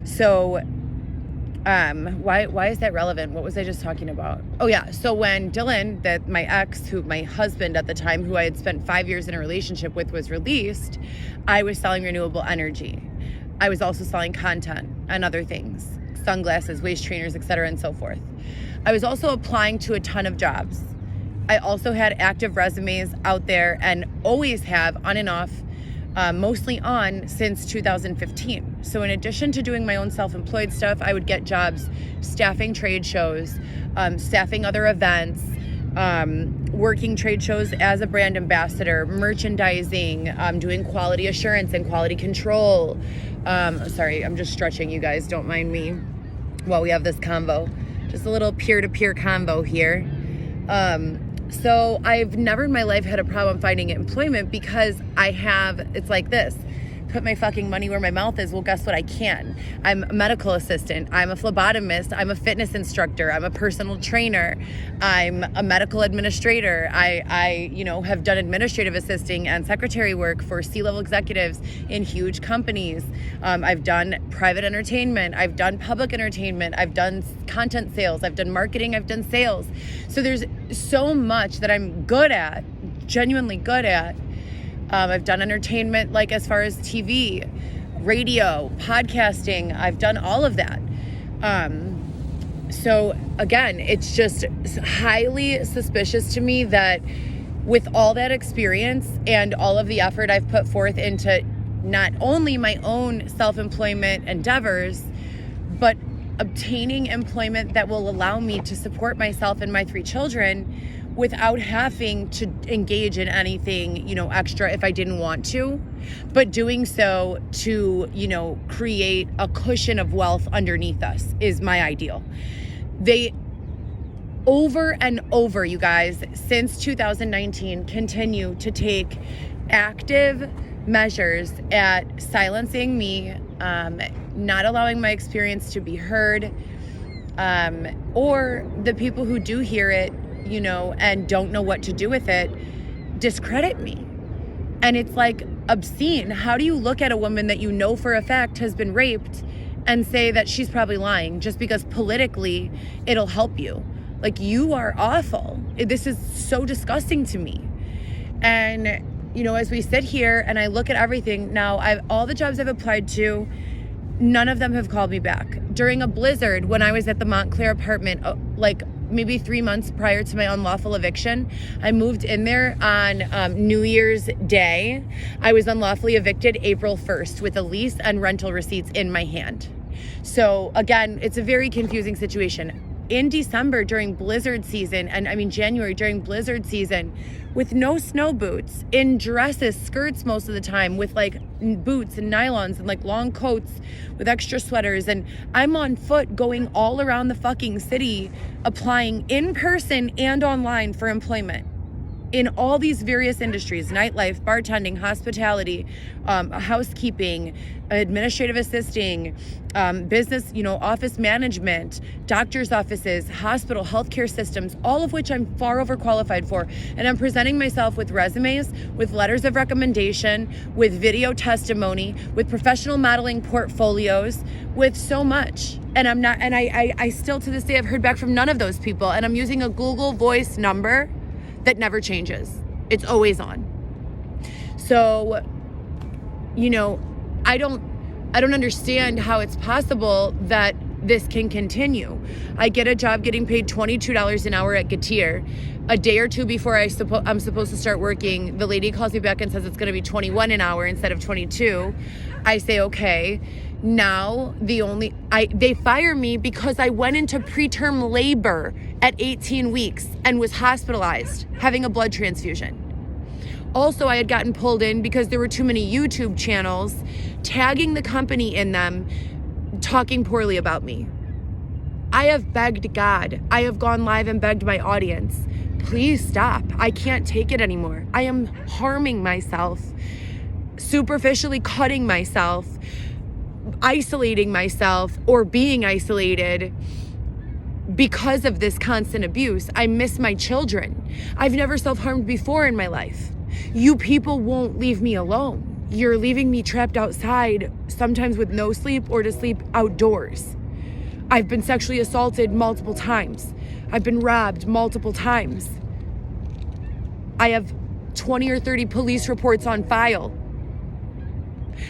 So why is that relevant? What was I just talking about? Oh yeah. So when Dylan, my ex, my husband at the time, who I had spent 5 years in a relationship with, was released, I was selling renewable energy. I was also selling content and other things, sunglasses, waist trainers, etc., and so forth. I was also applying to a ton of jobs. I also had active resumes out there and always have, on and off, mostly on since 2015. So in addition to doing my own self-employed stuff, I would get jobs staffing trade shows, staffing other events, working trade shows as a brand ambassador, merchandising, doing quality assurance and quality control. Sorry, I'm just stretching, you guys. Don't mind me while we have this convo. Just a little peer-to-peer convo here. So I've never in my life had a problem finding employment because it's like this. Put my fucking money where my mouth is. Well, guess what? I can. I'm a medical assistant. I'm a phlebotomist. I'm a fitness instructor. I'm a personal trainer. I'm a medical administrator. I have done administrative assisting and secretary work for C-level executives in huge companies. I've done private entertainment. I've done public entertainment. I've done content sales. I've done marketing. I've done sales. So there's so much that I'm good at, genuinely good at. I've done entertainment, like as far as TV, radio, podcasting. I've done all of that. So again, it's just highly suspicious to me that with all that experience and all of the effort I've put forth into not only my own self-employment endeavors, but obtaining employment that will allow me to support myself and my 3 children without having to engage in anything, extra if I didn't want to, but doing so to, create a cushion of wealth underneath us is my ideal. They, over and over, you guys, since 2019, continue to take active measures at silencing me, not allowing my experience to be heard, or the people who do hear it, and don't know what to do with it, discredit me. And it's like obscene. How do you look at a woman that you know for a fact has been raped and say that she's probably lying just because politically it'll help you? Like, you are awful. This is so disgusting to me. And, as we sit here and I look at everything now, all the jobs I've applied to, none of them have called me back. During a blizzard, when I was at the Montclair apartment, maybe 3 months prior to my unlawful eviction, I moved in there on New Year's Day. I was unlawfully evicted April 1st with a lease and rental receipts in my hand. So again, it's a very confusing situation. In December during blizzard season, January during blizzard season, with no snow boots, in dresses, skirts most of the time, with boots and nylons and long coats with extra sweaters, and I'm on foot going all around the fucking city applying in person and online for employment in all these various industries: nightlife, bartending, hospitality, housekeeping, administrative assisting, business, office management, doctor's offices, hospital, healthcare systems, all of which I'm far overqualified for. And I'm presenting myself with resumes, with letters of recommendation, with video testimony, with professional modeling portfolios, with so much. And I still to this day have heard back from none of those people. And I'm using a Google Voice number that never changes. It's always on. So, I don't understand how it's possible that this can continue. I get a job getting paid $22 an hour at Getir. A day or two before I'm supposed to start working, the lady calls me back and says it's going to be 21 an hour instead of 22. I say, okay. Now they fire me because I went into preterm labor at 18 weeks and was hospitalized having a blood transfusion. Also, I had gotten pulled in because there were too many YouTube channels tagging the company in them, talking poorly about me. I have begged God. I have gone live and begged my audience, please stop. I can't take it anymore. I am harming myself, superficially cutting myself, isolating myself, or being isolated because of this constant abuse. I miss my children. I've never self-harmed before in my life. You people won't leave me alone. you're leaving me trapped outside, sometimes with no sleep or to sleep outdoors. I've been sexually assaulted multiple times. I've been robbed multiple times. I have 20 or 30 police reports on file.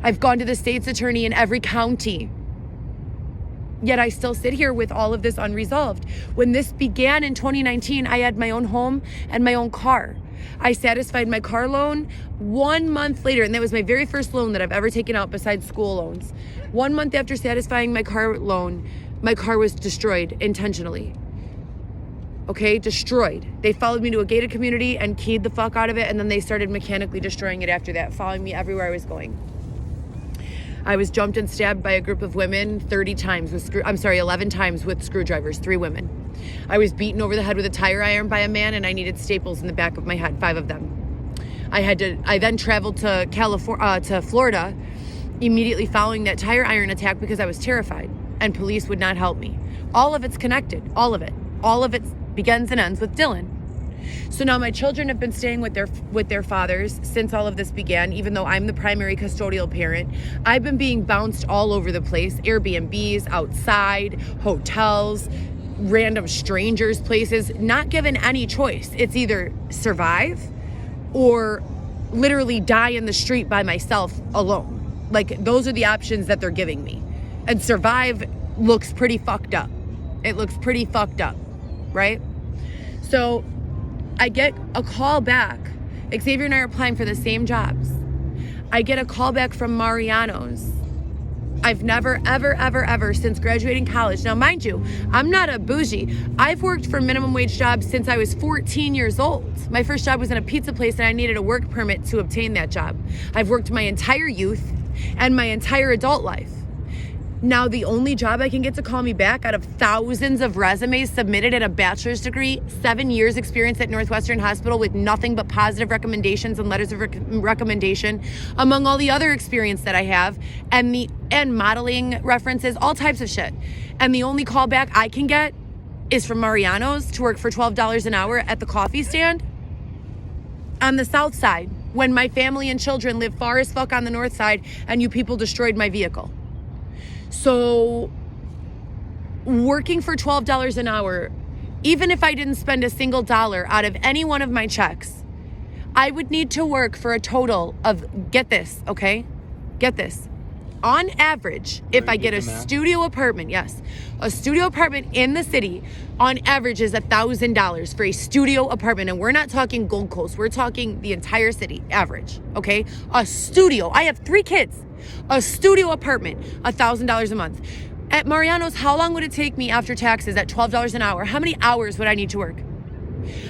I've gone to the state's attorney in every county. Yet I still sit here with all of this unresolved. When this began in 2019, I had my own home and my own car. I satisfied my car loan 1 month later, and that was my very first loan that I've ever taken out besides school loans. 1 month after satisfying my car loan, my car was destroyed intentionally. Okay, destroyed. They followed me to a gated community and keyed the fuck out of it, and then they started mechanically destroying it after that, following me everywhere I was going. I was jumped and stabbed by a group of women 11 times with screwdrivers, 3 women. I was beaten over the head with a tire iron by a man, and I needed staples in the back of my head, 5 of them. I then traveled to Florida immediately following that tire iron attack because I was terrified, and police would not help me. All of it's connected, all of it. All of it begins and ends with Dylan. So now my children have been staying with their fathers since all of this began, even though I'm the primary custodial parent. I've been being bounced all over the place, Airbnbs, outside, hotels, random strangers' places, not given any choice. It's either survive or literally die in the street by myself alone. Like, those are the options that they're giving me. And survive looks pretty fucked up. It looks pretty fucked up, right? So I get a call back. Xavier and I are applying for the same jobs. I get a call back from Mariano's. I've never, ever, since graduating college. Now, mind you, I'm not a bougie. I've worked for minimum wage jobs since I was 14 years old. My first job was in a pizza place, and I needed a work permit to obtain that job. I've worked my entire youth and my entire adult life. Now, the only job I can get to call me back out of thousands of resumes submitted at a bachelor's degree, 7 years experience at Northwestern Hospital with nothing but positive recommendations and letters of recommendation, among all the other experience that I have, and modeling references, all types of shit. And the only call back I can get is from Mariano's to work for $12 an hour at the coffee stand on the south side, when my family and children live far as fuck on the north side, and you people destroyed my vehicle. So working for $12 an hour, even if I didn't spend a single dollar out of any one of my checks, I would need to work for a total of, get this, okay? Get this. On average, if I get a studio apartment, yes, a studio apartment in the city, on average is $1,000 for a studio apartment. And we're not talking Gold Coast. We're talking the entire city, average, okay? A studio. I have 3 kids. A studio apartment, $1,000 a month. At Mariano's, how long would it take me after taxes at $12 an hour? How many hours would I need to work?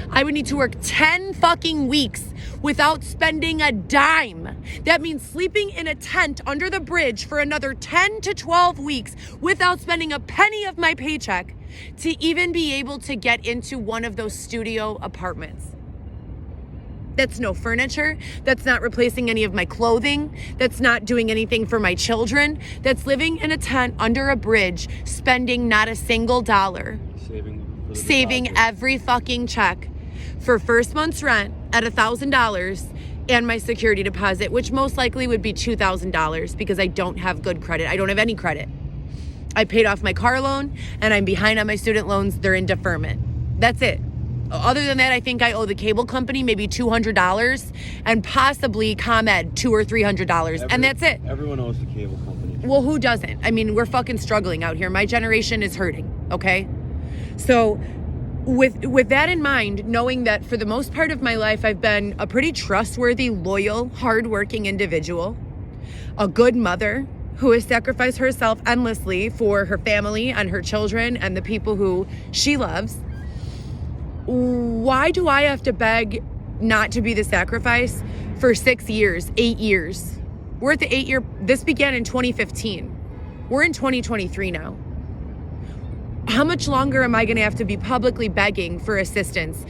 I would need to work 10 fucking weeks without spending a dime. That means sleeping in a tent under the bridge for another 10 to 12 weeks without spending a penny of my paycheck to even be able to get into one of those studio apartments. That's no furniture. That's not replacing any of my clothing. That's not doing anything for my children. That's living in a tent under a bridge, spending not a single dollar. Saving every fucking check for first month's rent at $1,000 and my security deposit, which most likely would be $2,000 because I don't have good credit. I don't have any credit. I paid off my car loan and I'm behind on my student loans. They're in deferment. That's it. Other than that, I think I owe the cable company maybe $200 and possibly ComEd $200 or $300, and that's it. Everyone owes the cable company. Well, who doesn't? I mean, we're fucking struggling out here. My generation is hurting, okay? So with that in mind, knowing that for the most part of my life, I've been a pretty trustworthy, loyal, hardworking individual, a good mother who has sacrificed herself endlessly for her family and her children and the people who she loves, why do I have to beg not to be the sacrifice for 6 years, 8 years? We're at the 8-year, this began in 2015. We're in 2023 now. How much longer am I going to have to be publicly begging for assistance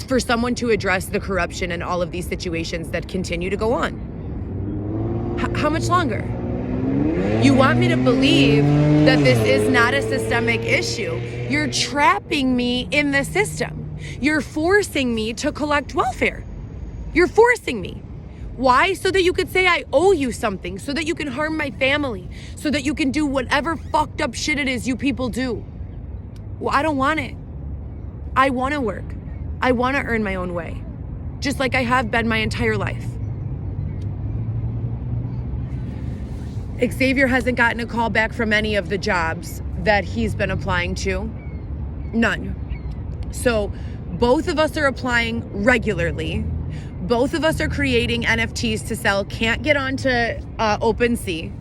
for someone to address the corruption and all of these situations that continue to go on? How much longer? You want me to believe that this is not a systemic issue. You're trapping me in the system. You're forcing me to collect welfare. You're forcing me. Why? So that you could say I owe you something, so that you can harm my family, so that you can do whatever fucked up shit it is you people do. Well, I don't want it. I want to work. I want to earn my own way, just like I have been my entire life. Xavier hasn't gotten a call back from any of the jobs that he's been applying to. None. So both of us are applying regularly. Both of us are creating NFTs to sell, can't get onto OpenSea.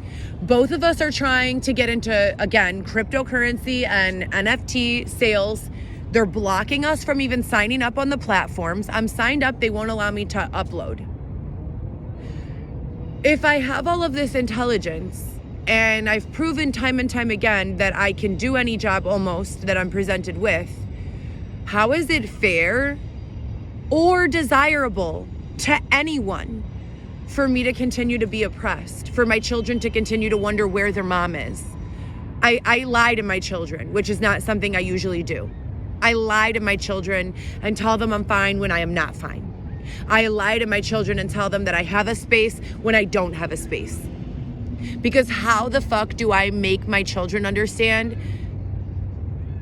Both of us are trying to get into, again, cryptocurrency and NFT sales. They're blocking us from even signing up on the platforms. I'm signed up, they won't allow me to upload. If I have all of this intelligence, and I've proven time and time again that I can do any job almost that I'm presented with, how is it fair or desirable to anyone for me to continue to be oppressed, for my children to continue to wonder where their mom is? I lie to my children, which is not something I usually do. I lie to my children and tell them I'm fine when I am not fine. I lie to my children and tell them that I have a space when I don't have a space. Because how the fuck do I make my children understand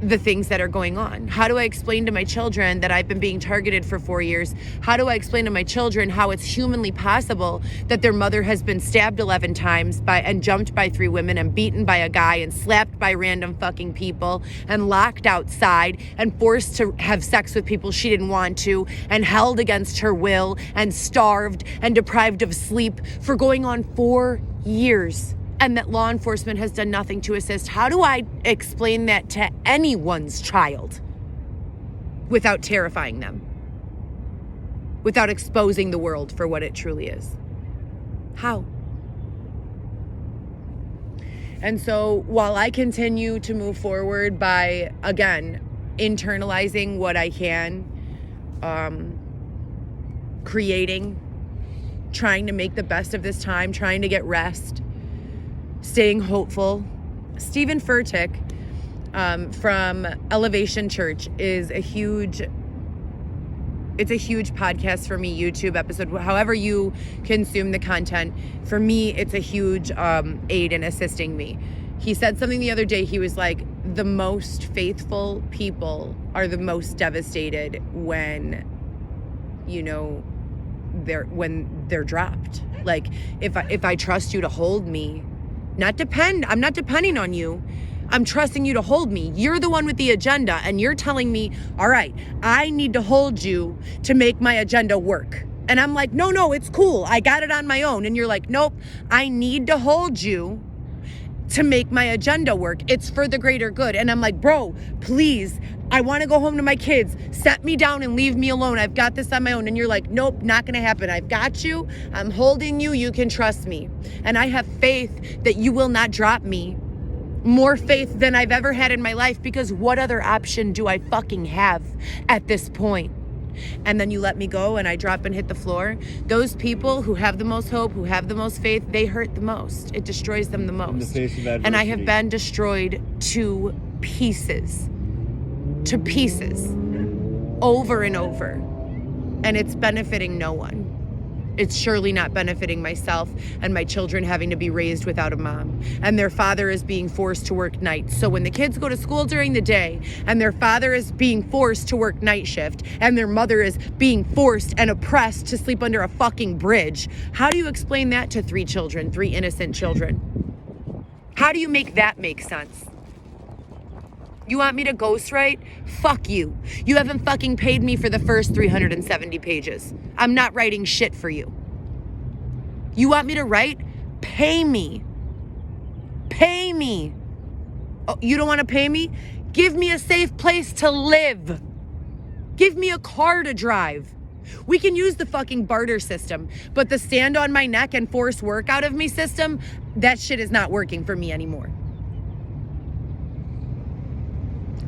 the things that are going on? How do I explain to my children that I've been being targeted for 4 years? How do I explain to my children how it's humanly possible that their mother has been stabbed 11 times and jumped by 3 women and beaten by a guy and slapped by random fucking people and locked outside and forced to have sex with people she didn't want to and held against her will and starved and deprived of sleep for going on 4 years? And that law enforcement has done nothing to assist. How do I explain that to anyone's child without terrifying them? Without exposing the world for what it truly is? How? And so while I continue to move forward by, again, internalizing what I can, creating, trying to make the best of this time, trying to get rest, staying hopeful. Stephen Furtick from Elevation Church is a huge podcast for me, YouTube episode, however you consume the content. For me, it's a huge aid in assisting me. He said something the other day. He was like, the most faithful people are the most devastated when, they're dropped. Like, if I trust you to hold me, I'm not depending on you. I'm trusting you to hold me. You're the one with the agenda, and you're telling me, all right, I need to hold you to make my agenda work. And I'm like, no, it's cool. I got it on my own. And you're like, nope, I need to hold you to make my agenda work. It's for the greater good. And I'm like, bro, please, I want to go home to my kids. Set me down and leave me alone. I've got this on my own. And you're like, nope, not going to happen. I've got you. I'm holding you. You can trust me. And I have faith that you will not drop me. More faith than I've ever had in my life, because what other option do I fucking have at this point? And then you let me go and I drop and hit the floor. Those people who have the most hope, who have the most faith, they hurt the most. It destroys them the most. In the face of adversity. And I have been destroyed to pieces, over and over. And it's benefiting no one. It's surely not benefiting myself and my children having to be raised without a mom. And their father is being forced to work nights. So when the kids go to school during the day and their father is being forced to work night shift and their mother is being forced and oppressed to sleep under a fucking bridge, how do you explain that to 3 children, 3 innocent children? How do you make that make sense? You want me to ghostwrite? Fuck you. You haven't fucking paid me for the first 370 pages. I'm not writing shit for you. You want me to write? Pay me. Pay me. Oh, you don't want to pay me? Give me a safe place to live. Give me a car to drive. We can use the fucking barter system, but the stand on my neck and force work out of me system, that shit is not working for me anymore.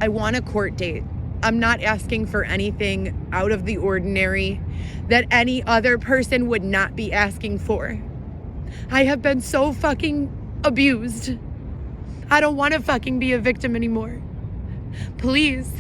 I want a court date. I'm not asking for anything out of the ordinary that any other person would not be asking for. I have been so fucking abused. I don't want to fucking be a victim anymore. Please,